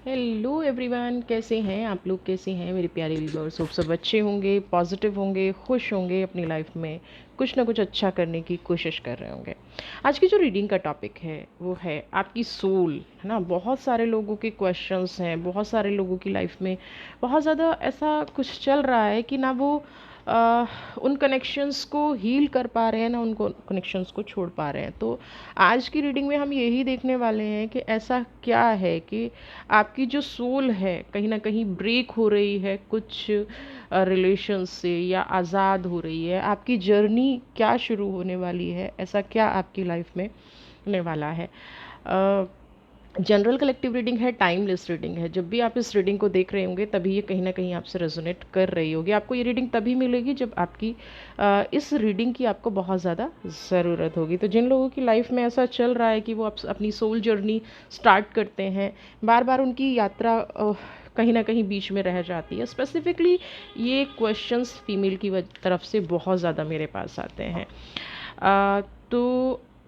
Hello everyone, कैसे हैं आप लोग? कैसे हैं मेरे प्यारे व्यूअर्स? सब अच्छे होंगे, पॉजिटिव होंगे, खुश होंगे, अपनी लाइफ में कुछ ना कुछ अच्छा करने की कोशिश कर रहे होंगे। आज की जो रीडिंग का टॉपिक है वो है आपकी सोल, है ना। बहुत सारे लोगों के क्वेश्चंस हैं, बहुत सारे लोगों की लाइफ में बहुत ज़्यादा ऐसा कुछ चल रहा है कि ना वो उन कनेक्शंस को हील कर पा रहे हैं, ना उनको कनेक्शंस को छोड़ पा रहे हैं। तो आज की रीडिंग में हम यही देखने वाले हैं कि ऐसा क्या है कि आपकी जो सोल है कहीं ना कहीं ब्रेक हो रही है कुछ रिलेशन से, या आज़ाद हो रही है। आपकी जर्नी क्या शुरू होने वाली है, ऐसा क्या आपकी लाइफ में होने वाला है। जनरल कलेक्टिव रीडिंग है, टाइमलेस रीडिंग है। जब भी आप इस रीडिंग को देख रहे होंगे तभी ये कहीं ना कहीं आपसे रेजोनेट कर रही होगी। आपको ये रीडिंग तभी मिलेगी जब आपकी इस रीडिंग की आपको बहुत ज़्यादा ज़रूरत होगी। तो जिन लोगों की लाइफ में ऐसा चल रहा है कि वो अपनी सोल जर्नी स्टार्ट करते हैं, बार बार उनकी यात्रा कहीं ना कहीं बीच में रह जाती है। स्पेसिफिकली ये क्वेश्चंस फीमेल की तरफ से बहुत ज़्यादा मेरे पास आते हैं। तो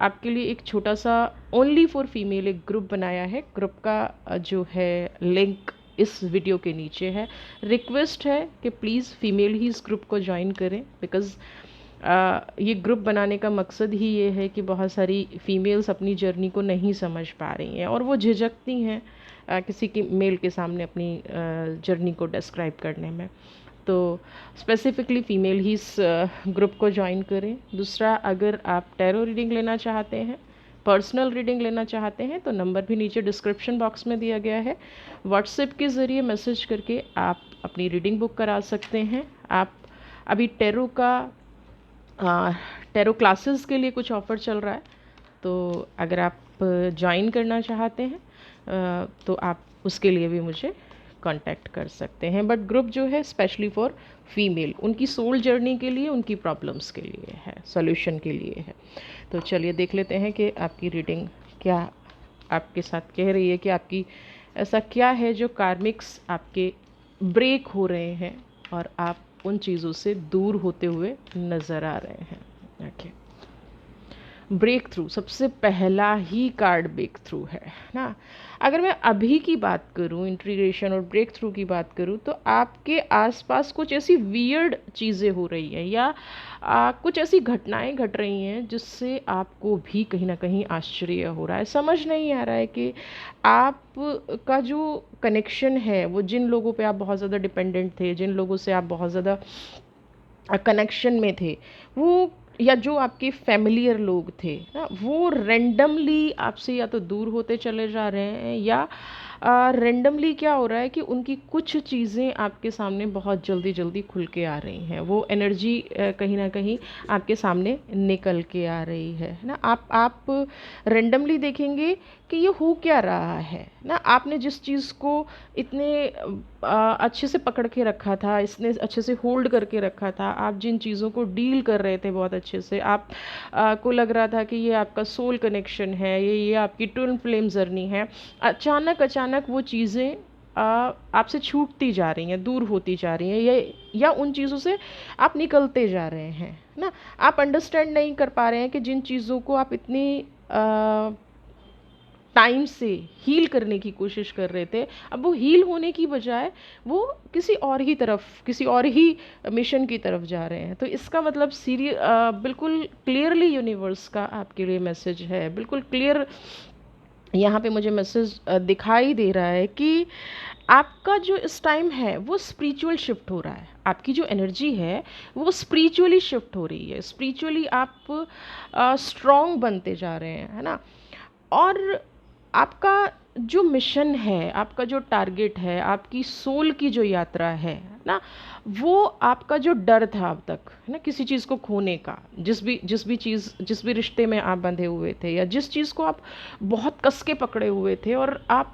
आपके लिए एक छोटा सा ओनली फॉर फीमेल एक ग्रुप बनाया है। ग्रुप का जो है लिंक इस वीडियो के नीचे है। रिक्वेस्ट है कि प्लीज़ फीमेल ही इस ग्रुप को ज्वाइन करें, बिकॉज़ ये ग्रुप बनाने का मकसद ही ये है कि बहुत सारी फीमेल्स अपनी जर्नी को नहीं समझ पा रही हैं और वो झिझकती हैं किसी की मेल के सामने अपनी जर्नी को डिस्क्राइब करने में। तो स्पेसिफिकली फ़ीमेल ही इस ग्रुप को ज्वाइन करें। दूसरा, अगर आप टैरो रीडिंग लेना चाहते हैं, पर्सनल रीडिंग लेना चाहते हैं, तो नंबर भी नीचे डिस्क्रिप्शन बॉक्स में दिया गया है। व्हाट्सएप के ज़रिए मैसेज करके आप अपनी रीडिंग बुक करा सकते हैं। आप अभी टैरो क्लासेस के लिए कुछ ऑफ़र चल रहा है, तो अगर आप ज्वाइन करना चाहते हैं तो आप उसके लिए भी मुझे कांटेक्ट कर सकते हैं। बट ग्रुप जो है स्पेशली फॉर फीमेल, उनकी सोल जर्नी के लिए, उनकी प्रॉब्लम्स के लिए है, सॉल्यूशन के लिए है। तो चलिए देख लेते हैं कि आपकी रीडिंग क्या आपके साथ कह रही है, कि आपकी ऐसा क्या है जो कार्मिक्स आपके ब्रेक हो रहे हैं और आप उन चीज़ों से दूर होते हुए नज़र आ रहे हैं। ओके, ब्रेक थ्रू सबसे पहला ही कार्ड ब्रेक थ्रू है ना। अगर मैं अभी की बात करूं, इंट्रीग्रेशन और ब्रेक थ्रू की बात करूं, तो आपके आसपास कुछ ऐसी वियर्ड चीज़ें हो रही हैं, या कुछ ऐसी घटनाएं घट रही हैं जिससे आपको भी कहीं ना कहीं आश्चर्य हो रहा है। समझ नहीं आ रहा है कि आप का जो कनेक्शन है वो जिन लोगों पे आप बहुत ज़्यादा डिपेंडेंट थे, जिन लोगों से आप बहुत ज़्यादा कनेक्शन में थे, वो या जो आपके फैमिलियर लोग थे ना, वो रेंडमली आपसे या तो दूर होते चले जा रहे हैं, या रेंडमली क्या हो रहा है कि उनकी कुछ चीज़ें आपके सामने बहुत जल्दी जल्दी खुल के आ रही हैं। वो एनर्जी कहीं ना कहीं आपके सामने निकल के आ रही है ना। आप रेंडमली देखेंगे कि ये हो क्या रहा है ना। आपने जिस चीज़ को इतने अच्छे से पकड़ के रखा था, इसने अच्छे से होल्ड करके रखा था, आप जिन चीज़ों को डील कर रहे थे बहुत अच्छे से, आप को लग रहा था कि ये आपका सोल कनेक्शन है, ये आपकी ट्विन फ्लेम जर्नी है, अचानक अचानक वो चीज़ें आपसे छूटती जा रही हैं, दूर होती जा रही हैं, या उन चीज़ों से आप निकलते जा रहे हैं ना। आप अंडरस्टैंड नहीं कर पा रहे हैं कि जिन चीज़ों को आप इतनी टाइम से हील करने की कोशिश कर रहे थे, अब वो हील होने की बजाय वो किसी और ही तरफ, किसी और ही मिशन की तरफ जा रहे हैं। तो इसका मतलब बिल्कुल क्लियरली यूनिवर्स का आपके लिए मैसेज है, बिल्कुल क्लियर यहाँ पे मुझे मैसेज दिखाई दे रहा है कि आपका जो इस टाइम है वो स्पिरिचुअल शिफ्ट हो रहा है। आपकी जो एनर्जी है वो स्पिरिचुअली शिफ्ट हो रही है, स्पिरिचुअली आप स्ट्रॉन्ग बनते जा रहे हैं, है ना। और आपका जो मिशन है, आपका जो टारगेट है, आपकी सोल की जो यात्रा है ना, वो आपका जो डर था अब तक, है ना, किसी चीज़ को खोने का, जिस भी रिश्ते में आप बंधे हुए थे, या जिस चीज़ को आप बहुत कस के पकड़े हुए थे और आप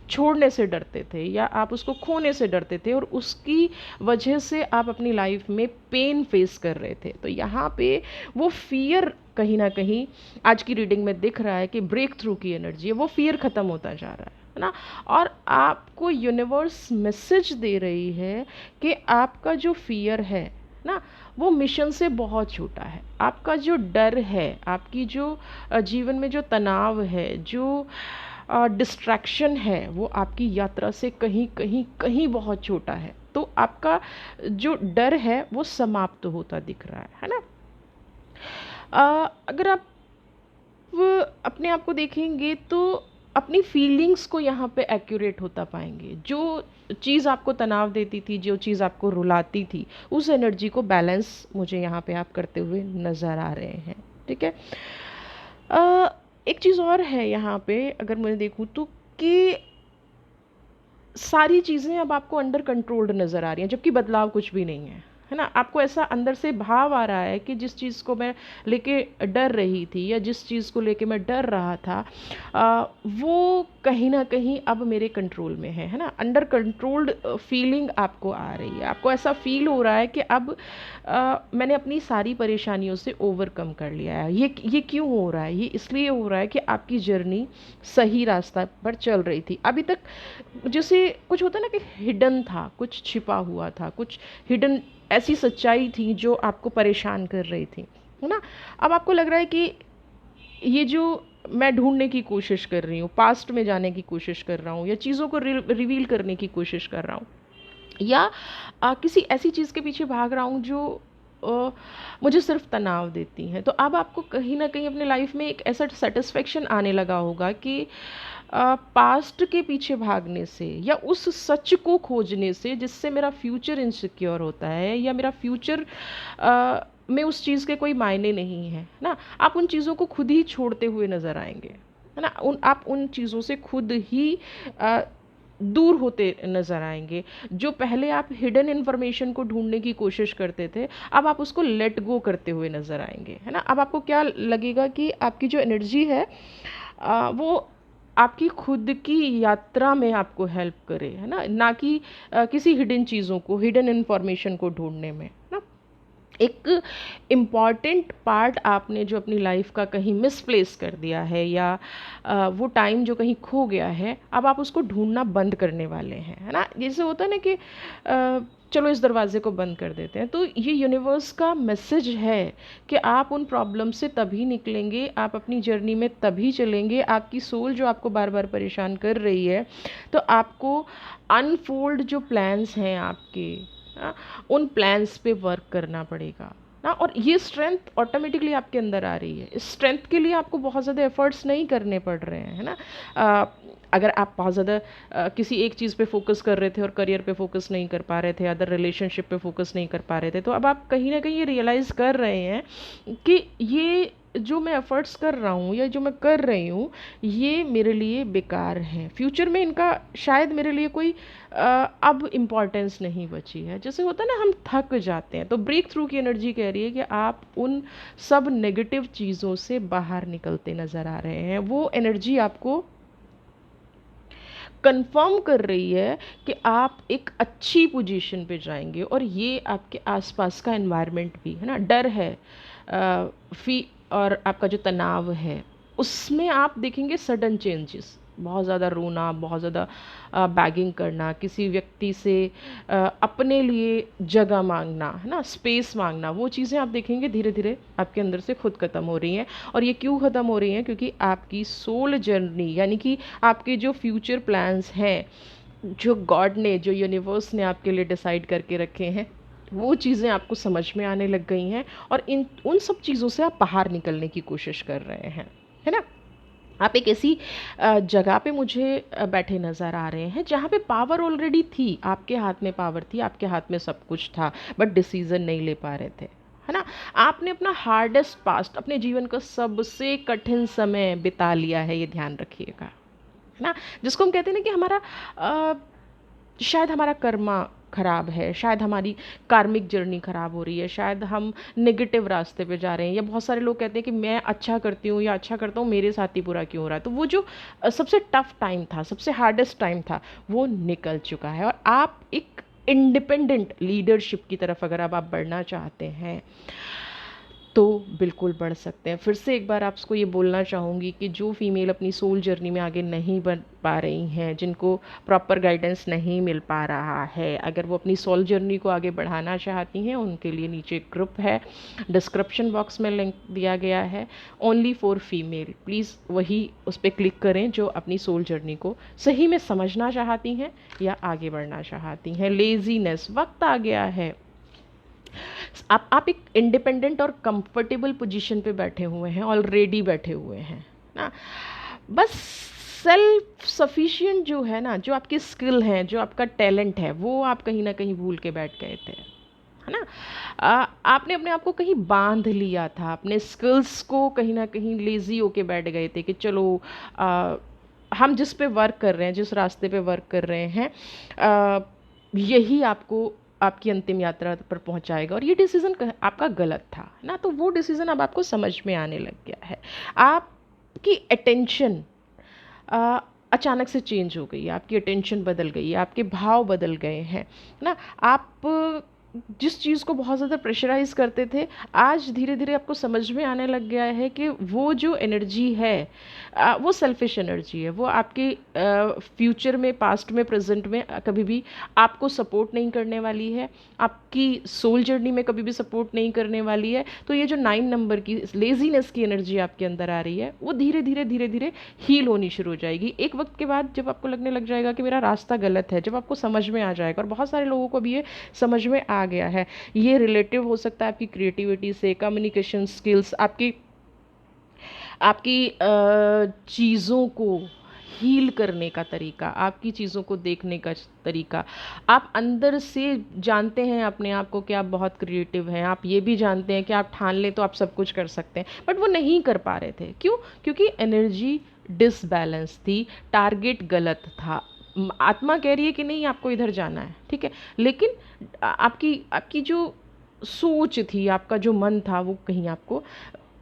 छोड़ने से डरते थे, या आप उसको खोने से डरते थे, और उसकी वजह से आप अपनी लाइफ में पेन फेस कर रहे थे। तो यहाँ पे वो फियर कहीं ना कहीं आज की रीडिंग में दिख रहा है कि ब्रेक थ्रू की एनर्जी है, वो फियर ख़त्म होता जा रहा है ना। और आपको यूनिवर्स मैसेज दे रही है कि आपका जो फियर है ना, वो मिशन से बहुत छोटा है। आपका जो डर है, आपकी जो जीवन में जो तनाव है, जो डिस्ट्रैक्शन है वो आपकी यात्रा से कहीं कहीं कहीं बहुत छोटा है, तो आपका जो डर है वो समाप्त होता दिख रहा है ना। अगर आप अपने आप को देखेंगे तो अपनी फीलिंग्स को यहाँ पे एक्यूरेट होता पाएंगे। जो चीज़ आपको तनाव देती थी, जो चीज़ आपको रुलाती थी, उस एनर्जी को बैलेंस मुझे यहाँ पे आप करते हुए नज़र आ रहे हैं। ठीक है। एक चीज़ और है यहाँ पे अगर मैं देखूँ तो कि सारी चीज़ें अब आपको अंडर कंट्रोल्ड नज़र आ रही हैं, जबकि बदलाव कुछ भी नहीं है ना। आपको ऐसा अंदर से भाव आ रहा है कि जिस चीज़ को मैं लेके डर रही थी या जिस चीज़ को लेके मैं डर रहा था, वो कहीं ना कहीं अब मेरे कंट्रोल में है ना। अंडर कंट्रोल्ड फीलिंग आपको आ रही है। आपको ऐसा फील हो रहा है कि अब मैंने अपनी सारी परेशानियों से ओवरकम कर लिया है। ये क्यों हो रहा है? ये इसलिए हो रहा है कि आपकी जर्नी सही रास्ता पर चल रही थी। अभी तक जैसे कुछ होता है ना कि हिडन था, कुछ छिपा हुआ था, कुछ हिडन ऐसी सच्चाई थी जो आपको परेशान कर रही थी, है ना। अब आपको लग रहा है कि ये जो मैं ढूंढने की कोशिश कर रही हूँ, पास्ट में जाने की कोशिश कर रहा हूँ, या चीज़ों को रिवील करने की कोशिश कर रहा हूँ, या किसी ऐसी चीज़ के पीछे भाग रहा हूँ जो मुझे सिर्फ तनाव देती हैं, तो अब आपको कहीं ना कहीं अपने लाइफ में एक ऐसा सेटिस्फेक्शन आने लगा होगा कि पास्ट के पीछे भागने से या उस सच को खोजने से जिससे मेरा फ्यूचर इनसिक्योर होता है या मेरा फ्यूचर में उस चीज़ के कोई मायने नहीं है ना, आप उन चीज़ों को खुद ही छोड़ते हुए नज़र आएंगे, है ना। आप उन चीज़ों से खुद ही दूर होते नज़र आएंगे। जो पहले आप हिडन इन्फॉर्मेशन को ढूंढने की कोशिश करते थे, अब आप उसको लेट गो करते हुए नज़र आएंगे, है ना। अब आपको क्या लगेगा कि आपकी जो एनर्जी है वो आपकी खुद की यात्रा में आपको हेल्प करे, है ना, ना कि किसी हिडन चीज़ों को, हिडन इन्फॉर्मेशन को ढूंढने में ना। एक इम्पॉर्टेंट पार्ट आपने जो अपनी लाइफ का कहीं मिसप्लेस कर दिया है या वो टाइम जो कहीं खो गया है, अब आप उसको ढूंढना बंद करने वाले हैं, है ना। जैसे होता है ना कि चलो इस दरवाजे को बंद कर देते हैं, तो ये यूनिवर्स का मैसेज है कि आप उन प्रॉब्लम से तभी निकलेंगे, आप अपनी जर्नी में तभी चलेंगे। आपकी सोल जो आपको बार बार परेशान कर रही है, तो आपको अनफोल्ड जो प्लान्स हैं आपके, उन प्लान्स पे वर्क करना पड़ेगा ना। और ये स्ट्रेंथ ऑटोमेटिकली आपके अंदर आ रही है। इस स्ट्रेंथ के लिए आपको बहुत ज़्यादा एफर्ट्स नहीं करने पड़ रहे हैं, है ना। अगर आप बहुत ज़्यादा किसी एक चीज़ पे फोकस कर रहे थे और करियर पे फोकस नहीं कर पा रहे थे, अदर रिलेशनशिप पे फोकस नहीं कर पा रहे थे, तो अब आप कहीं ना कहीं ये रियलाइज़ कर रहे हैं कि ये जो मैं एफ़र्ट्स कर रहा हूँ या जो मैं कर रही हूँ, ये मेरे लिए बेकार है। फ्यूचर में इनका शायद मेरे लिए कोई अब इम्पॉर्टेंस नहीं बची है। जैसे होता है ना, हम थक जाते हैं, तो ब्रेक थ्रू की एनर्जी कह रही है कि आप उन सब नेगेटिव चीज़ों से बाहर निकलते नज़र आ रहे हैं। वो एनर्जी आपको कंफर्म कर रही है कि आप एक अच्छी पोजीशन पे जाएंगे। और ये आपके आसपास का एनवायरनमेंट भी, है ना, डर है फी और आपका जो तनाव है, उसमें आप देखेंगे सडन चेंजेस, बहुत ज़्यादा रोना, बहुत ज़्यादा बैगिंग करना, किसी व्यक्ति से अपने लिए जगह मांगना, है ना, स्पेस मांगना, वो चीज़ें आप देखेंगे धीरे धीरे आपके अंदर से खुद ख़त्म हो रही हैं। और ये क्यों ख़त्म हो रही हैं? क्योंकि आपकी सोल जर्नी, यानी कि आपके जो फ्यूचर प्लान्स हैं, जो गॉड ने, जो यूनिवर्स ने आपके लिए डिसाइड करके रखे हैं, वो चीज़ें आपको समझ में आने लग गई हैं। और उन सब चीज़ों से आप बाहर निकलने की कोशिश कर रहे हैं, है ना। आप एक ऐसी जगह पे मुझे बैठे नज़र आ रहे हैं जहाँ पे पावर ऑलरेडी थी, आपके हाथ में पावर थी, आपके हाथ में सब कुछ था, बट डिसीज़न नहीं ले पा रहे थे, है ना। आपने अपना हार्डेस्ट पास्ट, अपने जीवन का सबसे कठिन समय बिता लिया है, ये ध्यान रखिएगा, है ना। जिसको हम कहते हैं ना कि हमारा शायद हमारा कर्मा ख़राब है, शायद हमारी कार्मिक जर्नी ख़राब हो रही है, शायद हम नेगेटिव रास्ते पे जा रहे हैं, या बहुत सारे लोग कहते हैं कि मैं अच्छा करती हूँ या अच्छा करता हूँ, मेरे साथ ही बुरा क्यों हो रहा है। तो वो जो सबसे टफ टाइम था, सबसे हार्डेस्ट टाइम था, वो निकल चुका है। और आप एक इंडिपेंडेंट लीडरशिप की तरफ अगर अब आप बढ़ना चाहते हैं, तो बिल्कुल बढ़ सकते हैं। फिर से एक बार आपको ये बोलना चाहूँगी कि जो फीमेल अपनी सोल जर्नी में आगे नहीं बढ़ पा रही हैं, जिनको प्रॉपर गाइडेंस नहीं मिल पा रहा है, अगर वो अपनी सोल जर्नी को आगे बढ़ाना चाहती हैं, उनके लिए नीचे ग्रुप है, डिस्क्रिप्शन बॉक्स में लिंक दिया गया है, ओनली फॉर फीमेल। प्लीज़ वही उस पर क्लिक करें जो अपनी सोल जर्नी को सही में समझना चाहती हैं या आगे बढ़ना चाहती हैं। लेज़ीनेस, वक्त आ गया है, आप एक इंडिपेंडेंट और कंफर्टेबल पोजीशन पे बैठे हुए हैं, ऑलरेडी बैठे हुए हैं ना। बस सेल्फ सफिशिएंट जो है ना, जो आपकी स्किल हैं, जो आपका टैलेंट है, वो आप कहीं ना कहीं भूल के बैठ गए थे, है ना। आपने अपने आप को कहीं बांध लिया था, अपने स्किल्स को कहीं ना कहीं लेजी होके बैठ गए थे कि चलो हम जिस पे वर्क कर रहे हैं, जिस रास्ते पे वर्क कर रहे हैं, यही आपको आपकी अंतिम यात्रा पर पहुंचाएगा, और ये डिसीज़न आपका गलत था, है ना। तो वो डिसीज़न अब आपको समझ में आने लग गया है। आपकी अटेंशन अचानक से चेंज हो गई है, आपकी अटेंशन बदल गई है, आपके भाव बदल गए हैं ना। आप जिस चीज़ को बहुत ज़्यादा प्रेशराइज करते थे, आज धीरे धीरे आपको समझ में आने लग गया है कि वो जो एनर्जी है वो सेल्फिश एनर्जी है। वो आपके फ्यूचर में, पास्ट में, प्रेजेंट में कभी भी आपको सपोर्ट नहीं करने वाली है, आपकी सोल जर्नी में कभी भी सपोर्ट नहीं करने वाली है। तो ये जो 9 नंबर की लेजीनेस की एनर्जी आपके अंदर आ रही है, वो धीरे धीरे हील होनी शुरू हो जाएगी। एक वक्त के बाद जब आपको लगने लग जाएगा कि मेरा रास्ता गलत है, जब आपको समझ में आ जाएगा, और बहुत सारे लोगों को भी ये समझ में आ गया है, ये रिलेटिव हो सकता है आपकी क्रिएटिविटी से, कम्युनिकेशन स्किल्स, आपकी चीज़ों को हील करने का तरीका, आपकी चीज़ों को देखने का तरीका। आप अंदर से जानते हैं अपने आप को कि आप बहुत क्रिएटिव हैं, आप ये भी जानते हैं कि आप ठान लें तो आप सब कुछ कर सकते हैं, बट वो नहीं कर पा रहे थे। क्यों? क्योंकि एनर्जी डिसबैलेंस थी, टारगेट गलत था। आत्मा कह रही है कि नहीं आपको इधर जाना है, ठीक है, लेकिन आपकी आपकी जो सोच थी, आपका जो मन था, वो कहीं आपको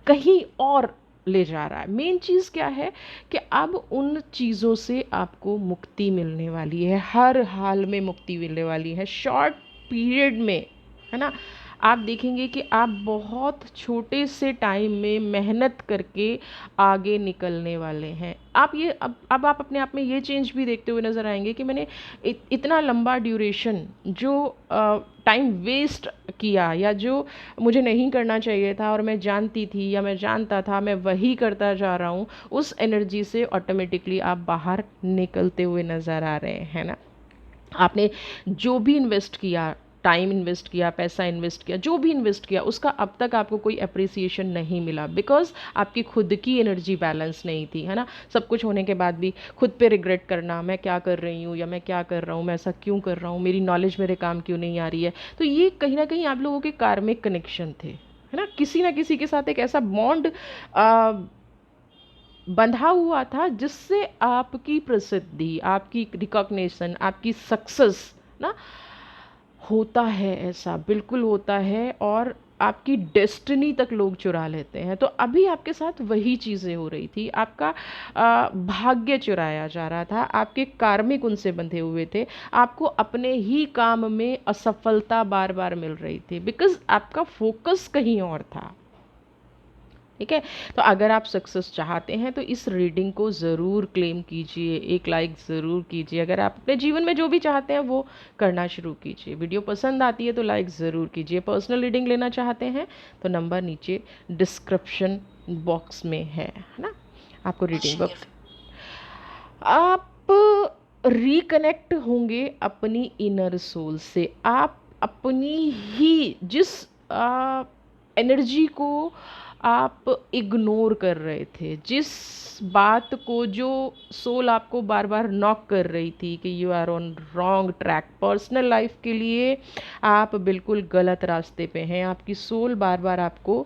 कहीं और ले जा रहा है। मेन चीज़ क्या है कि अब उन चीज़ों से आपको मुक्ति मिलने वाली है, हर हाल में मुक्ति मिलने वाली है, शॉर्ट पीरियड में, है ना। आप देखेंगे कि आप बहुत छोटे से टाइम में मेहनत करके आगे निकलने वाले हैं। आप ये अब आप अपने आप में ये चेंज भी देखते हुए नज़र आएंगे कि मैंने इतना लंबा ड्यूरेशन जो टाइम वेस्ट किया, या जो मुझे नहीं करना चाहिए था और मैं जानती थी या मैं जानता था, मैं वही करता जा रहा हूँ, उस एनर्जी से ऑटोमेटिकली आप बाहर निकलते हुए नज़र आ रहे हैं ना। आपने जो भी इन्वेस्ट किया, टाइम इन्वेस्ट किया, पैसा इन्वेस्ट किया, जो भी इन्वेस्ट किया, उसका अब तक आपको कोई अप्रिसिएशन नहीं मिला, बिकॉज आपकी खुद की एनर्जी बैलेंस नहीं थी, है ना। सब कुछ होने के बाद भी खुद पे रिग्रेट करना, मैं क्या कर रही हूँ या मैं क्या कर रहा हूँ, मैं ऐसा क्यों कर रहा हूँ, मेरी नॉलेज मेरे काम क्यों नहीं आ रही है। तो ये कहीं ना कहीं आप लोगों के कार्मिक कनेक्शन थे, है ना। किसी ना किसी के साथ एक ऐसा बॉन्ड बंधा हुआ था जिससे आपकी प्रसिद्धि, आपकी रिकॉग्निशन, आपकी सक्सेस ना, होता है, ऐसा बिल्कुल होता है, और आपकी डेस्टिनी तक लोग चुरा लेते हैं। तो अभी आपके साथ वही चीज़ें हो रही थी, आपका भाग्य चुराया जा रहा था, आपके कार्मिक उनसे बंधे हुए थे, आपको अपने ही काम में असफलता बार बार मिल रही थी, बिकॉज आपका फोकस कहीं और था, ठीक है। तो अगर आप सक्सेस चाहते हैं तो इस रीडिंग को ज़रूर क्लेम कीजिए, एक लाइक ज़रूर कीजिए। अगर आप अपने जीवन में जो भी चाहते हैं वो करना शुरू कीजिए। वीडियो पसंद आती है तो लाइक ज़रूर कीजिए। पर्सनल रीडिंग लेना चाहते हैं तो नंबर नीचे डिस्क्रिप्शन बॉक्स में है ना। आपको रीडिंग बुक, आप रिकनेक्ट होंगे अपनी इनर सोल से। आप अपनी ही जिस एनर्जी को आप इग्नोर कर रहे थे, जिस बात को जो सोल आपको बार बार नॉक कर रही थी कि you are on wrong track, personal life के लिए आप बिल्कुल गलत रास्ते पे हैं, आपकी सोल बार बार आपको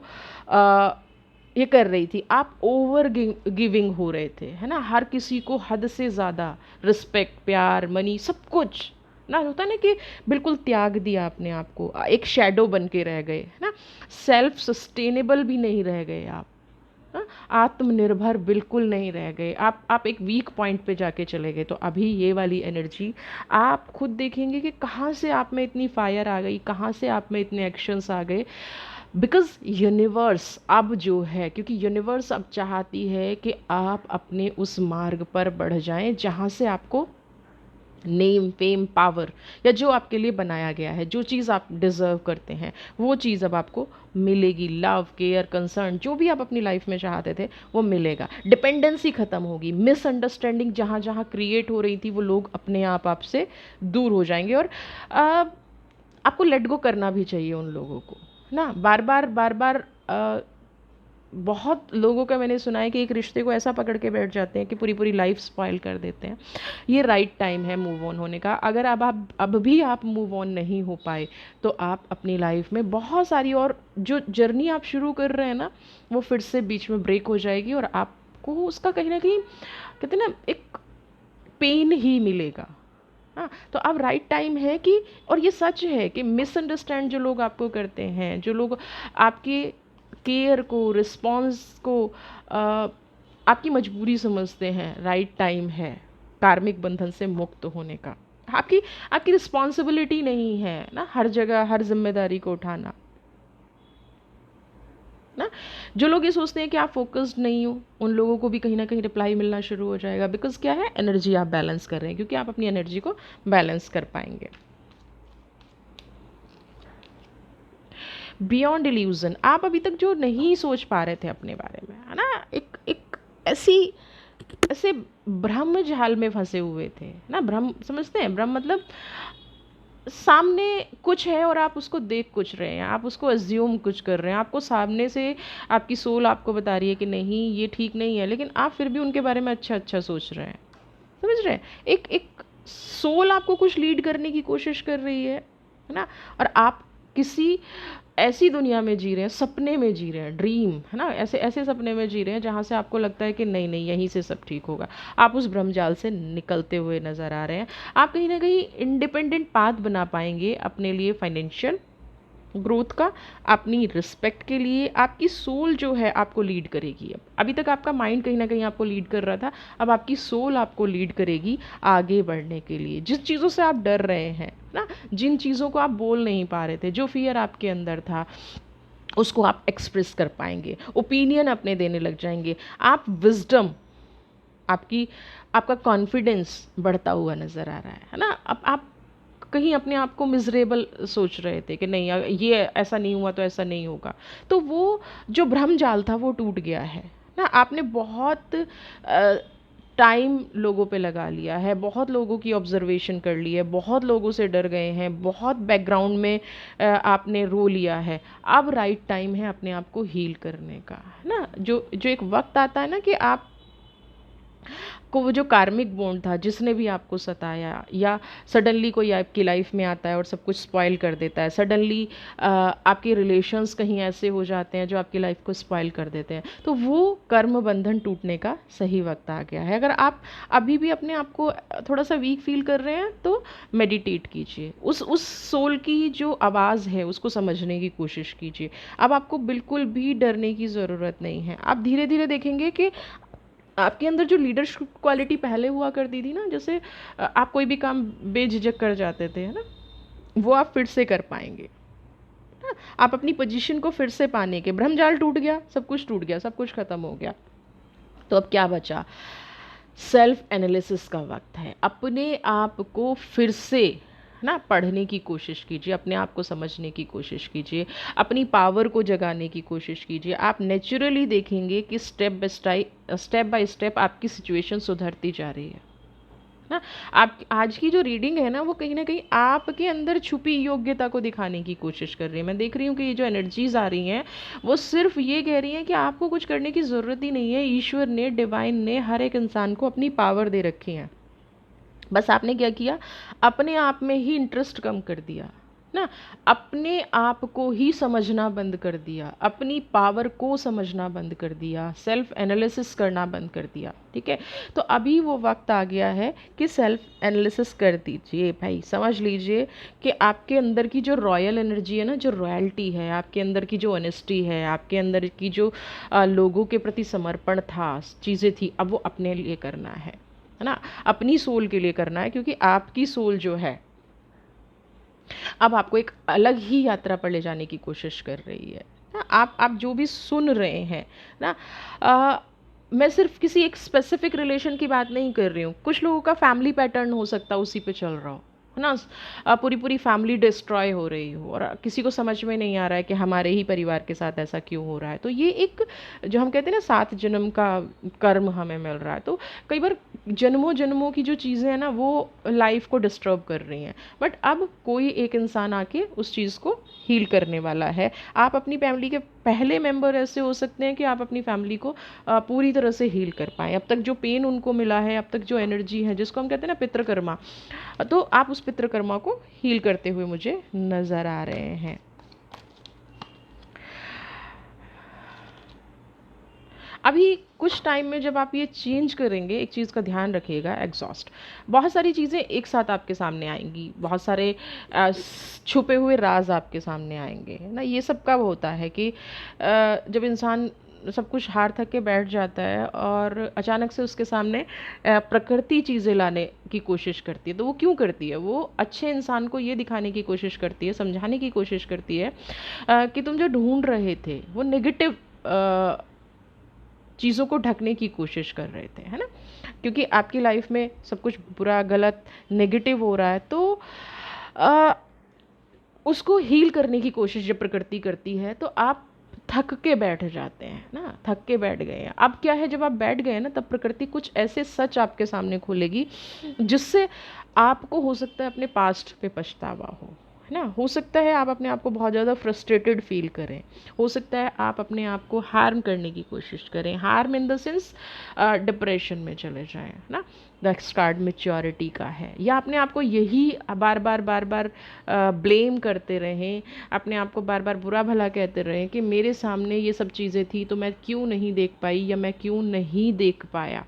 ये कर रही थी, आप ओवर गिविंग हो रहे थे, है ना। हर किसी को हद से ज़्यादा रिस्पेक्ट, प्यार, मनी, सब कुछ ना, होता है ना कि बिल्कुल त्याग दिया अपने आप को, एक शैडो बन के रह गए, है ना। सेल्फ सस्टेनेबल भी नहीं रह गए आप, आत्मनिर्भर बिल्कुल नहीं रह गए आप एक वीक पॉइंट पे जाके चले गए। तो अभी ये वाली एनर्जी आप खुद देखेंगे कि कहाँ से आप में इतनी फायर आ गई, कहाँ से आप में इतने एक्शंस आ गए। बिकॉज यूनिवर्स अब जो है, क्योंकि यूनिवर्स अब चाहती है कि आप अपने उस मार्ग पर बढ़ जाएं जहाँ से आपको नेम फेम पावर या जो आपके लिए बनाया गया है, जो चीज़ आप डिज़र्व करते हैं, वो चीज़ अब आपको मिलेगी। लव, केयर, कंसर्न, जो भी आप अपनी लाइफ में चाहते थे वो मिलेगा। डिपेंडेंसी ख़त्म होगी। मिसअंडरस्टैंडिंग जहाँ जहाँ क्रिएट हो रही थी वो लोग अपने आप आपसे दूर हो जाएंगे। और आपको लेट गो करना भी चाहिए उन लोगों को ना। बार बार बहुत लोगों का मैंने सुना है कि एक रिश्ते को ऐसा पकड़ के बैठ जाते हैं कि पूरी पूरी लाइफ स्पॉइल कर देते हैं। ये राइट टाइम है मूव ऑन होने का। अगर अब भी आप मूव ऑन नहीं हो पाए तो आप अपनी लाइफ में बहुत सारी और जो जर्नी आप शुरू कर रहे हैं ना, वो फिर से बीच में ब्रेक हो जाएगी और आपको उसका कहीं ना कहीं, कहते हैं ना, एक पेन ही मिलेगा। हाँ, तो अब राइट टाइम है कि, और ये सच है कि मिसअंडरस्टैंड जो लोग आपको करते हैं, जो लोग आपके केयर को, रिस्पॉन्स को आपकी मजबूरी समझते हैं, राइट टाइम है कार्मिक बंधन से मुक्त होने का। आपकी आपकी रिस्पॉन्सिबिलिटी नहीं है ना हर जगह हर जिम्मेदारी को उठाना ना। जो लोग ये सोचते हैं कि आप फोकस्ड नहीं हो, उन लोगों को भी कहीं ना कहीं रिप्लाई मिलना शुरू हो जाएगा। बिकॉज क्या है, एनर्जी आप बैलेंस कर रहे हैं, क्योंकि आप अपनी एनर्जी को बैलेंस कर पाएंगे। बियॉन्ड इल्यूजन, आप अभी तक जो नहीं सोच पा रहे थे अपने बारे में, है ना, एक एक ऐसे भ्रम जाल में फंसे हुए थे ना। भ्रम समझते हैं? भ्रम मतलब सामने कुछ है और आप उसको देख कुछ रहे हैं, आप उसको अज्यूम कुछ कर रहे हैं, आपको सामने से आपकी सोल आपको बता रही है कि नहीं ये ठीक नहीं है, लेकिन आप फिर भी उनके बारे में अच्छा अच्छा सोच रहे हैं। समझ रहे हैं? एक एक सोल आपको कुछ लीड करने की कोशिश कर रही है ना। और आप किसी ऐसी दुनिया में जी रहे हैं, सपने में जी रहे हैं, ड्रीम, है ना, ऐसे ऐसे सपने में जी रहे हैं जहाँ से आपको लगता है कि नहीं नहीं यहीं से सब ठीक होगा। आप उस भ्रमजाल से निकलते हुए नज़र आ रहे हैं। आप कहीं ना कहीं इंडिपेंडेंट पाथ बना पाएंगे अपने लिए, फाइनेंशियल ग्रोथ का, अपनी रिस्पेक्ट के लिए। आपकी सोल जो है आपको लीड करेगी। अब अभी तक आपका माइंड कहीं ना कहीं आपको लीड कर रहा था, अब आपकी सोल आपको लीड करेगी आगे बढ़ने के लिए। जिस चीज़ों से आप डर रहे हैं ना, जिन चीज़ों को आप बोल नहीं पा रहे थे, जो फियर आपके अंदर था, उसको आप एक्सप्रेस कर पाएंगे, ओपिनियन अपने देने लग जाएंगे। आप विजडम, आपकी आपका कॉन्फिडेंस बढ़ता हुआ नज़र आ रहा है ना। अब आप कहीं अपने आप को मिजरेबल सोच रहे थे कि नहीं ये ऐसा नहीं हुआ तो ऐसा नहीं होगा, तो वो जो भ्रम जाल था वो टूट गया है ना। आपने बहुत टाइम लोगों पे लगा लिया है, बहुत लोगों की ऑब्जर्वेशन कर ली है, बहुत लोगों से डर गए हैं, बहुत बैकग्राउंड में आपने रो लिया है। अब राइट टाइम है अपने आप को हील करने का, है ना। जो जो एक वक्त आता है ना कि आप को वो जो कार्मिक बॉन्ड था जिसने भी आपको सताया, या सडनली कोई आपकी लाइफ में आता है और सब कुछ स्पॉइल कर देता है, सडनली आपके रिलेशंस कहीं ऐसे हो जाते हैं जो आपकी लाइफ को स्पॉइल कर देते हैं, तो वो कर्म बंधन टूटने का सही वक्त आ गया है। अगर आप अभी भी अपने आप को थोड़ा सा वीक फील कर रहे हैं तो मेडिटेट कीजिए, उस सोल की जो आवाज़ है उसको समझने की कोशिश कीजिए। अब आपको बिल्कुल भी डरने की ज़रूरत नहीं है। आप धीरे धीरे देखेंगे कि आपके अंदर जो लीडरशिप क्वालिटी पहले हुआ करती थी ना, जैसे आप कोई भी काम बेझिझक कर जाते थे, है ना, वो आप फिर से कर पाएंगे। हाँ, आप अपनी पोजीशन को फिर से पाने के, भ्रमजाल टूट गया, सब कुछ टूट गया, सब कुछ खत्म हो गया, तो अब क्या बचा? सेल्फ एनालिसिस का वक्त है। अपने आप को फिर से ना पढ़ने की कोशिश कीजिए, अपने आप को समझने की कोशिश कीजिए, अपनी पावर को जगाने की कोशिश कीजिए। आप नेचुरली देखेंगे कि स्टेप बाय स्टेप आपकी सिचुएशन सुधरती जा रही है ना। आप आज की जो रीडिंग है ना, वो कहीं ना कहीं आपके अंदर छुपी योग्यता को दिखाने की कोशिश कर रही है। मैं देख रही हूँ कि ये जो एनर्जीज आ रही हैं वो सिर्फ ये कह रही हैं कि आपको कुछ करने की ज़रूरत ही नहीं है। ईश्वर ने, डिवाइन ने हर एक इंसान को अपनी पावर दे रखी है। बस आपने क्या किया, अपने आप में ही इंटरेस्ट कम कर दिया ना, अपने आप को ही समझना बंद कर दिया, अपनी पावर को समझना बंद कर दिया, सेल्फ एनालिसिस करना बंद कर दिया। ठीक है, तो अभी वो वक्त आ गया है कि सेल्फ एनालिसिस कर दीजिए भाई। समझ लीजिए कि आपके अंदर की जो रॉयल एनर्जी है ना, जो रॉयल्टी है, आपके अंदर की जो ऑनेस्टी है, आपके अंदर की जो लोगों के प्रति समर्पण था, चीज़ें थी, अब वो अपने लिए करना है ना, अपनी सोल के लिए करना है। क्योंकि आपकी सोल जो है अब आपको एक अलग ही यात्रा पर ले जाने की कोशिश कर रही है। आप जो भी सुन रहे हैं ना, मैं सिर्फ किसी एक स्पेसिफिक रिलेशन की बात नहीं कर रही हूँ। कुछ लोगों का फैमिली पैटर्न हो सकता है उसी पे चल रहा हो, है ना। पूरी पूरी फैमिली डिस्ट्रॉय हो रही हो और किसी को समझ में नहीं आ रहा है कि हमारे ही परिवार के साथ ऐसा क्यों हो रहा है। तो ये एक, जो हम कहते हैं ना, 7 जन्म का कर्म हमें मिल रहा है। तो कई बार जन्मों जन्मों की जो चीज़ें हैं ना, वो लाइफ को डिस्टर्ब कर रही हैं, बट अब कोई एक इंसान आके उस चीज़ को हील करने वाला है। आप अपनी फैमिली के पहले मेंबर ऐसे हो सकते हैं कि आप अपनी फैमिली को पूरी तरह से हील कर पाएँ। अब तक जो पेन उनको मिला है, अब तक जो एनर्जी है, जिसको हम कहते हैं ना पितृकर्मा, तो आप उस पितृकर्मा को हील करते हुए मुझे नज़र आ रहे हैं। अभी कुछ टाइम में जब आप ये चेंज करेंगे, एक चीज़ का ध्यान रखिएगा, एग्जॉस्ट, बहुत सारी चीज़ें एक साथ आपके सामने आएंगी, बहुत सारे छुपे हुए राज आपके सामने आएंगे ना। ये सब कब होता है कि जब इंसान सब कुछ हार थक के बैठ जाता है और अचानक से उसके सामने प्रकृति चीज़ें लाने की कोशिश करती है। तो वो क्यों करती है? वो अच्छे इंसान को ये दिखाने की कोशिश करती है, समझाने की कोशिश करती है कि तुम जो ढूंढ रहे थे वो नेगेटिव चीज़ों को ढकने की कोशिश कर रहे थे, है ना। क्योंकि आपकी लाइफ में सब कुछ बुरा, गलत, नेगेटिव हो रहा है, तो आ, उसको हील करने की कोशिश जब प्रकृति करती है तो आप थक के बैठ जाते हैं ना, थक के बैठ गए हैं। अब क्या है, जब आप बैठ गए ना, तब प्रकृति कुछ ऐसे सच आपके सामने खोलेगी जिससे आपको हो सकता है अपने पास्ट पे पछतावा हो, है ना। हो सकता है आप अपने आप को बहुत ज़्यादा फ्रस्ट्रेटेड फील करें, हो सकता है आप अपने आप को हार्म करने की कोशिश करें, harm in the sense depression में चले जाएं, है ना। नेक्स्ट कार्ड मैच्योरिटी का है, या अपने आप को यही बार बार ब्लेम करते रहें, अपने आप को बार बार बुरा भला कहते रहें कि मेरे सामने ये सब चीज़ें थी तो मैं क्यों नहीं देख पाई या मैं क्यों नहीं देख पाया।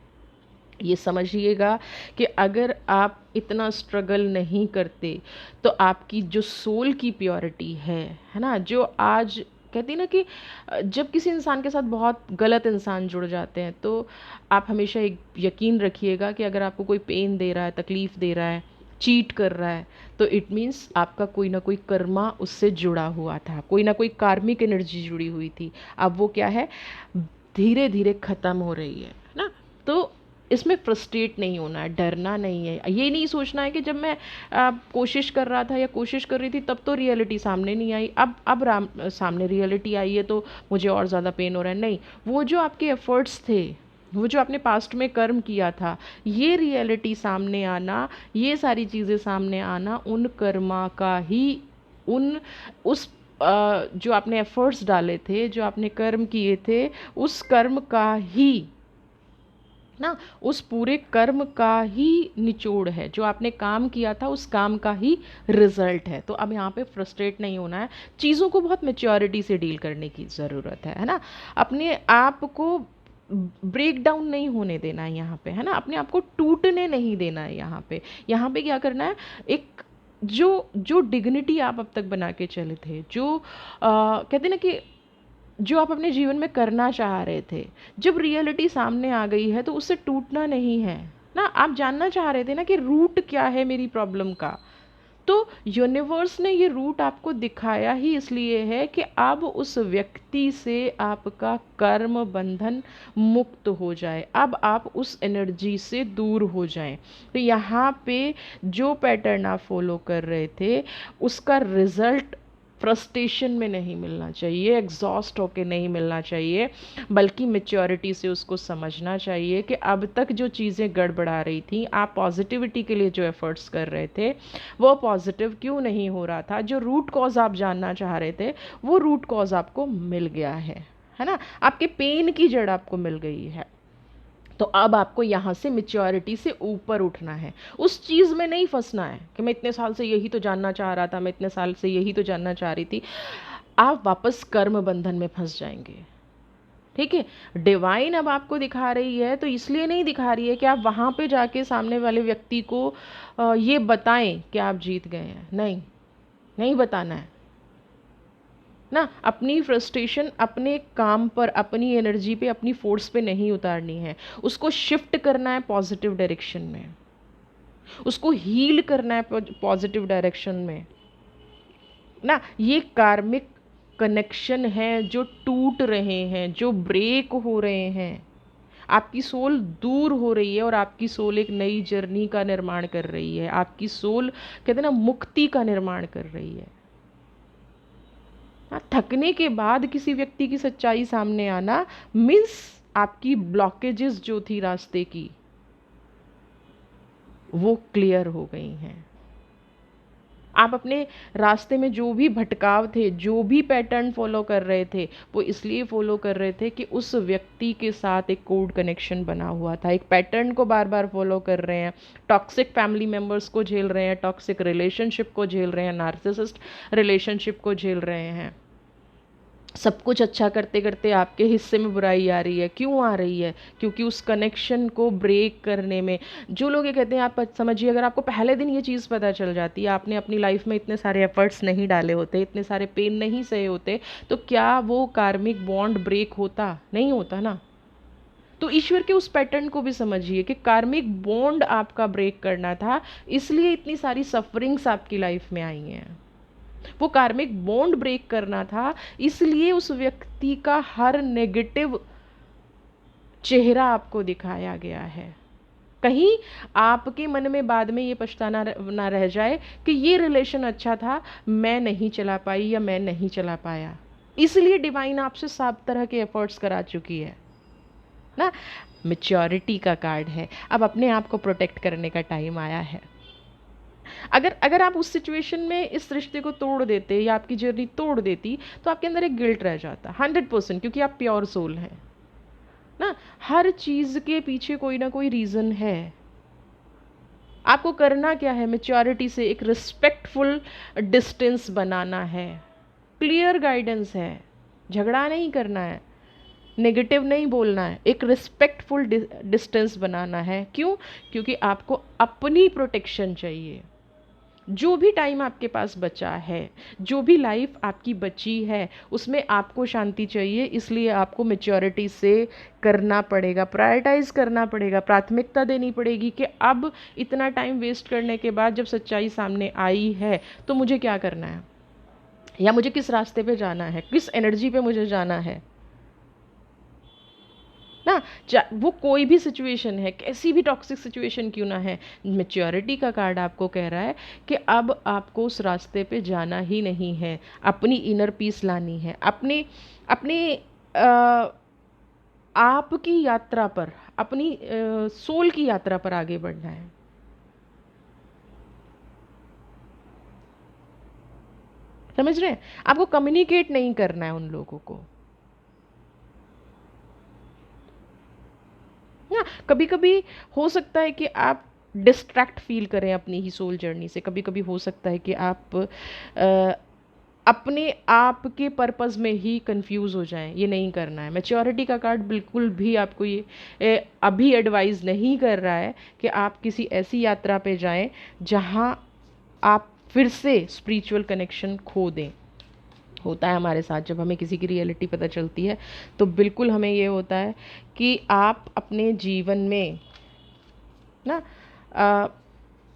ये समझिएगा कि अगर आप इतना स्ट्रगल नहीं करते तो आपकी जो सोल की प्योरिटी है ना, जो आज कहती ना कि जब किसी इंसान के साथ बहुत गलत इंसान जुड़ जाते हैं, तो आप हमेशा एक यकीन रखिएगा कि अगर आपको कोई पेन दे रहा है, तकलीफ़ दे रहा है, चीट कर रहा है, तो इट मीन्स आपका कोई ना कोई कर्मा उससे जुड़ा हुआ था, कोई ना कोई कार्मिक एनर्जी जुड़ी हुई थी। अब वो क्या है, धीरे धीरे ख़त्म हो रही है ना। तो इसमें फ्रस्ट्रेट नहीं होना है, डरना नहीं है, ये नहीं सोचना है कि जब मैं कोशिश कर रहा था या कोशिश कर रही थी तब तो रियलिटी सामने नहीं आई, अब सामने रियलिटी आई है तो मुझे और ज़्यादा पेन हो रहा है। नहीं, वो जो आपके एफर्ट्स थे, वो जो आपने पास्ट में कर्म किया था, ये रियलिटी सामने आना, ये सारी चीज़ें सामने आना, उन कर्मा का ही, उन उस जो आपने एफर्ट्स डाले थे, जो आपने कर्म किए थे, उस कर्म का ही ना, उस पूरे कर्म का ही निचोड़ है। जो आपने काम किया था उस काम का ही रिजल्ट है। तो अब यहाँ पे फ्रस्ट्रेट नहीं होना है, चीज़ों को बहुत मेच्योरिटी से डील करने की ज़रूरत है ना। अपने आप को ब्रेक डाउन नहीं होने देना है यहाँ पे, है ना। अपने आप को टूटने नहीं देना है यहाँ पे। यहाँ पे क्या करना है, एक जो जो डिग्निटी आप अब तक बना के चले थे, जो कहते ना कि जो आप अपने जीवन में करना चाह रहे थे, जब रियलिटी सामने आ गई है तो उससे टूटना नहीं है ना। आप जानना चाह रहे थे ना कि रूट क्या है मेरी प्रॉब्लम का, तो यूनिवर्स ने ये रूट आपको दिखाया ही इसलिए है कि अब उस व्यक्ति से आपका कर्म बंधन मुक्त हो जाए, अब आप उस एनर्जी से दूर हो जाएं। तो यहाँ पे जो पैटर्न आप फॉलो कर रहे थे उसका रिजल्ट फ्रस्ट्रेशन में नहीं मिलना चाहिए, एग्जॉस्ट होके नहीं मिलना चाहिए, बल्कि मेच्योरिटी से उसको समझना चाहिए कि अब तक जो चीज़ें गड़बड़ा रही थी, आप पॉजिटिविटी के लिए जो एफर्ट्स कर रहे थे वो पॉजिटिव क्यों नहीं हो रहा था। जो रूट कॉज आप जानना चाह रहे थे वो रूट कॉज आपको मिल गया है ना। आपके पेन की जड़ आपको मिल गई है। तो अब आपको यहाँ से मेच्योरिटी से ऊपर उठना है, उस चीज़ में नहीं फंसना है कि मैं इतने साल से यही तो जानना चाह रहा था, मैं इतने साल से यही तो जानना चाह रही थी। आप वापस कर्म बंधन में फंस जाएंगे, ठीक है। डिवाइन अब आपको दिखा रही है तो इसलिए नहीं दिखा रही है कि आप वहाँ पे जाके सामने वाले व्यक्ति को ये बताएं कि आप जीत गए हैं, नहीं, नहीं बताना है ना। अपनी फ्रस्ट्रेशन अपने काम पर, अपनी एनर्जी पे, अपनी फोर्स पे नहीं उतारनी है, उसको शिफ्ट करना है पॉजिटिव डायरेक्शन में, उसको हील करना है पॉजिटिव डायरेक्शन में ना। ये कार्मिक कनेक्शन हैं जो टूट रहे हैं, जो ब्रेक हो रहे हैं। आपकी सोल दूर हो रही है और आपकी सोल एक नई जर्नी का निर्माण कर रही है। आपकी सोल कहते हैं ना मुक्ति का निर्माण कर रही है। हाँ, थकने के बाद किसी व्यक्ति की सच्चाई सामने आना मीन्स आपकी ब्लॉकेजेस जो थी रास्ते की वो क्लियर हो गई हैं। आप अपने रास्ते में जो भी भटकाव थे, जो भी पैटर्न फॉलो कर रहे थे, वो इसलिए फॉलो कर रहे थे कि उस व्यक्ति के साथ एक कोड कनेक्शन बना हुआ था। एक पैटर्न को बार बार फॉलो कर रहे हैं, टॉक्सिक फैमिली मेम्बर्स को झेल रहे हैं, टॉक्सिक रिलेशनशिप को झेल रहे हैं, नार्सिसिस्ट रिलेशनशिप को झेल रहे हैं। सब कुछ अच्छा करते करते आपके हिस्से में बुराई आ रही है। क्यों आ रही है? क्योंकि उस कनेक्शन को ब्रेक करने में जो लोग ये कहते हैं, आप समझिए अगर आपको पहले दिन ये चीज़ पता चल जाती है, आपने अपनी लाइफ में इतने सारे एफर्ट्स नहीं डाले होते, इतने सारे पेन नहीं सहे होते, तो क्या वो कार्मिक बॉन्ड ब्रेक होता? नहीं होता ना। तो ईश्वर के उस पैटर्न को भी समझिए कि कार्मिक बॉन्ड आपका ब्रेक करना था, इसलिए इतनी सारी सफरिंग्स आपकी लाइफ में आई हैं। वो कार्मिक बॉन्ड ब्रेक करना था, इसलिए उस व्यक्ति का हर नेगेटिव चेहरा आपको दिखाया गया है। कहीं आपके मन में बाद में ये पछताना ना रह जाए कि ये रिलेशन अच्छा था, मैं नहीं चला पाई या मैं नहीं चला पाया। इसलिए डिवाइन आपसे सब तरह के एफर्ट्स करा चुकी है ना। मैच्योरिटी का कार्ड है। अब अपने आप को प्रोटेक्ट करने का टाइम आया है। अगर अगर आप उस सिचुएशन में इस रिश्ते को तोड़ देते या आपकी जर्नी तोड़ देती, तो आपके अंदर एक गिल्ट रह जाता 100%, क्योंकि आप प्योर सोल हैं ना। हर चीज़ के पीछे कोई ना कोई रीज़न है। आपको करना क्या है? मैच्योरिटी से एक रिस्पेक्टफुल डिस्टेंस बनाना है। क्लियर गाइडेंस है, झगड़ा नहीं करना है, नेगेटिव नहीं बोलना है, एक रिस्पेक्टफुल डिस्टेंस बनाना है। क्यों? क्योंकि आपको अपनी प्रोटेक्शन चाहिए। जो भी टाइम आपके पास बचा है, जो भी लाइफ आपकी बची है, उसमें आपको शांति चाहिए। इसलिए आपको मैच्योरिटी से करना पड़ेगा, प्रायोरिटाइज करना पड़ेगा, प्राथमिकता देनी पड़ेगी कि अब इतना टाइम वेस्ट करने के बाद जब सच्चाई सामने आई है तो मुझे क्या करना है, या मुझे किस रास्ते पे जाना है, किस एनर्जी पे मुझे जाना है ना। वो कोई भी सिचुएशन है, कैसी भी टॉक्सिक सिचुएशन क्यों ना है, मैच्योरिटी का कार्ड आपको कह रहा है कि अब आपको उस रास्ते पे जाना ही नहीं है। अपनी इनर पीस लानी है, अपने अपने आपकी यात्रा पर, अपनी सोल की यात्रा पर आगे बढ़ना है। समझ रहे हैं? आपको कम्युनिकेट नहीं करना है उन लोगों को ना। कभी कभी हो सकता है कि आप डिस्ट्रैक्ट फील करें अपनी ही सोल जर्नी से। कभी कभी हो सकता है कि आप अपने आप के पर्पस में ही कंफ्यूज हो जाएं। ये नहीं करना है। मैच्योरिटी का कार्ड बिल्कुल भी आपको ये अभी एडवाइस नहीं कर रहा है कि आप किसी ऐसी यात्रा पे जाएं जहां आप फिर से स्पिरिचुअल कनेक्शन खो दें। होता है हमारे साथ, जब हमें किसी की रियलिटी पता चलती है तो बिल्कुल हमें ये होता है कि आप अपने जीवन में ना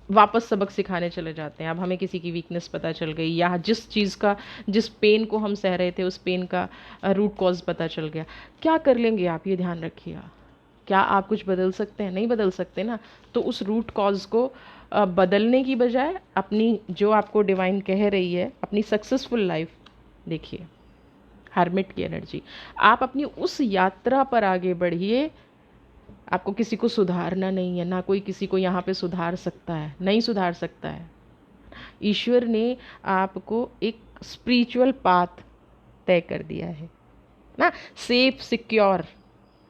वापस सबक सिखाने चले जाते हैं। अब हमें किसी की वीकनेस पता चल गई, या जिस चीज़ का, जिस पेन को हम सह रहे थे, उस पेन का रूट कॉज पता चल गया। क्या कर लेंगे आप? ये ध्यान रखिएगा। क्या आप कुछ बदल सकते हैं? नहीं बदल सकते ना। तो उस रूट कॉज को बदलने की बजाय अपनी, जो आपको डिवाइन कह रही है, अपनी सक्सेसफुल लाइफ देखिए, हर्मिट की एनर्जी, आप अपनी उस यात्रा पर आगे बढ़िए। आपको किसी को सुधारना नहीं है, ना कोई किसी को यहाँ पे सुधार सकता है, नहीं सुधार सकता है। ईश्वर ने आपको एक स्पिरिचुअल पाथ तय कर दिया है ना, सेफ सिक्योर,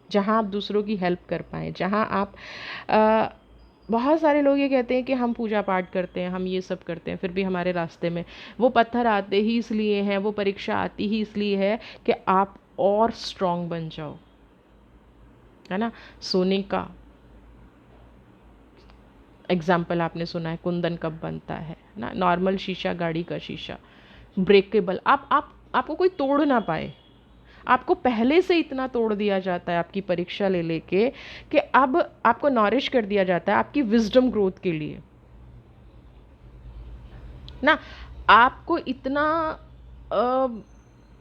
जहाँ आप दूसरों की हेल्प कर पाएँ, जहाँ आप बहुत सारे लोग ये कहते हैं कि हम पूजा पाठ करते हैं, हम ये सब करते हैं, फिर भी हमारे रास्ते में वो पत्थर आते ही इसलिए हैं, वो परीक्षा आती ही इसलिए है कि आप और स्ट्रांग बन जाओ, है ना। सोने का एग्जाम्पल आपने सुना है, कुंदन कब बनता है ना। नॉर्मल शीशा, गाड़ी का शीशा, ब्रेकेबल, आपको कोई तोड़ ना पाए। आपको पहले से इतना तोड़ दिया जाता है आपकी परीक्षा ले लेके कि अब आपको नॉरिश कर दिया जाता है आपकी विजडम ग्रोथ के लिए ना। आपको इतना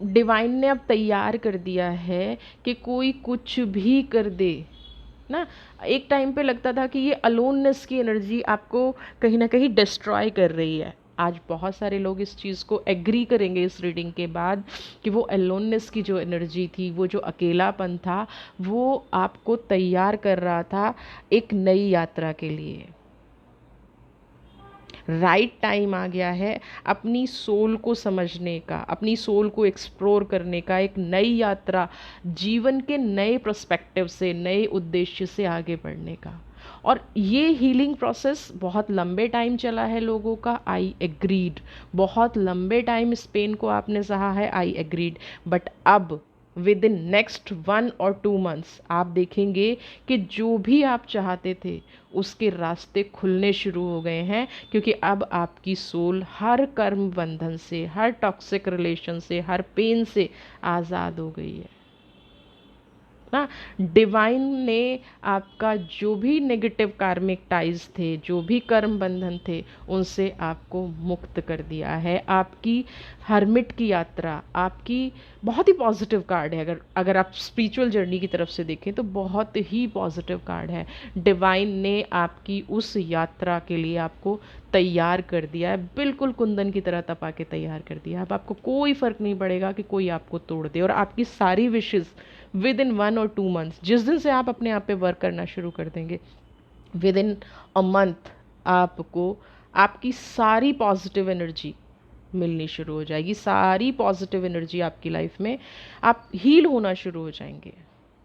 डिवाइन ने अब तैयार कर दिया है कि कोई कुछ भी कर दे ना। एक टाइम पे लगता था कि ये अलोननेस की एनर्जी आपको कहीं ना कहीं डिस्ट्रॉय कर रही है। आज बहुत सारे लोग इस चीज़ को एग्री करेंगे इस रीडिंग के बाद कि वो अलोननेस की जो एनर्जी थी, वो जो अकेलापन था, वो आपको तैयार कर रहा था एक नई यात्रा के लिए। राइट टाइम आ गया है अपनी सोल को समझने का, अपनी सोल को एक्सप्लोर करने का, एक नई यात्रा, जीवन के नए पर्सपेक्टिव से, नए उद्देश्य से आगे बढ़ने का। और ये हीलिंग प्रोसेस बहुत लंबे टाइम चला है लोगों का, आई एग्रीड। बहुत लंबे टाइम इस पेन को आपने सहा है, आई एग्रीड। बट अब विद इन नेक्स्ट 1 और 2 मंथ्स आप देखेंगे कि जो भी आप चाहते थे उसके रास्ते खुलने शुरू हो गए हैं, क्योंकि अब आपकी सोल हर कर्म बंधन से, हर टॉक्सिक रिलेशन से, हर पेन से आज़ाद हो गई है ना। डिवाइन ने आपका जो भी नेगेटिव कार्मिक टाइज थे, जो भी कर्म बंधन थे, उनसे आपको मुक्त कर दिया है। आपकी हर्मिट की यात्रा आपकी बहुत ही पॉजिटिव कार्ड है। अगर आप स्पिरिचुअल जर्नी की तरफ से देखें तो बहुत ही पॉजिटिव कार्ड है। डिवाइन ने आपकी उस यात्रा के लिए आपको तैयार कर दिया है, बिल्कुल कुंदन की तरह तपा के तैयार कर दिया है। अब आपको कोई फ़र्क नहीं पड़ेगा कि कोई आपको तोड़ दे, और आपकी सारी विशेज़ विद इन 1 और 2 मंथ्स, जिस दिन से आप अपने आप पे वर्क करना शुरू कर देंगे, विद इन अ मंथ आपको आपकी सारी पॉजिटिव एनर्जी मिलनी शुरू हो जाएगी। सारी पॉजिटिव एनर्जी आपकी लाइफ में, आप हील होना शुरू हो जाएंगे।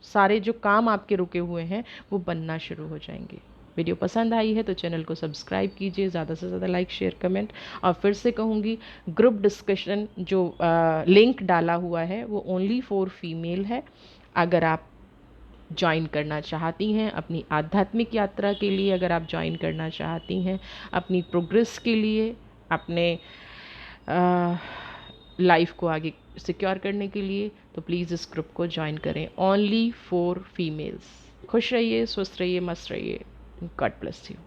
सारे जो काम आपके रुके हुए हैं वो बनना शुरू हो जाएंगे। वीडियो पसंद आई है तो चैनल को सब्सक्राइब कीजिए, ज़्यादा से ज़्यादा लाइक शेयर कमेंट। और फिर से कहूँगी, ग्रुप डिस्कशन जो लिंक डाला हुआ है वो ओनली फॉर फीमेल है। अगर आप ज्वाइन करना चाहती हैं अपनी आध्यात्मिक यात्रा के लिए, अगर आप ज्वाइन करना चाहती हैं अपनी प्रोग्रेस के लिए, अपने लाइफ को आगे सिक्योर करने के लिए, तो प्लीज़ इस ग्रुप को ज्वाइन करें। Only for females. खुश रहिए, स्वस्थ रहिए, मस्त रहिए। God bless you.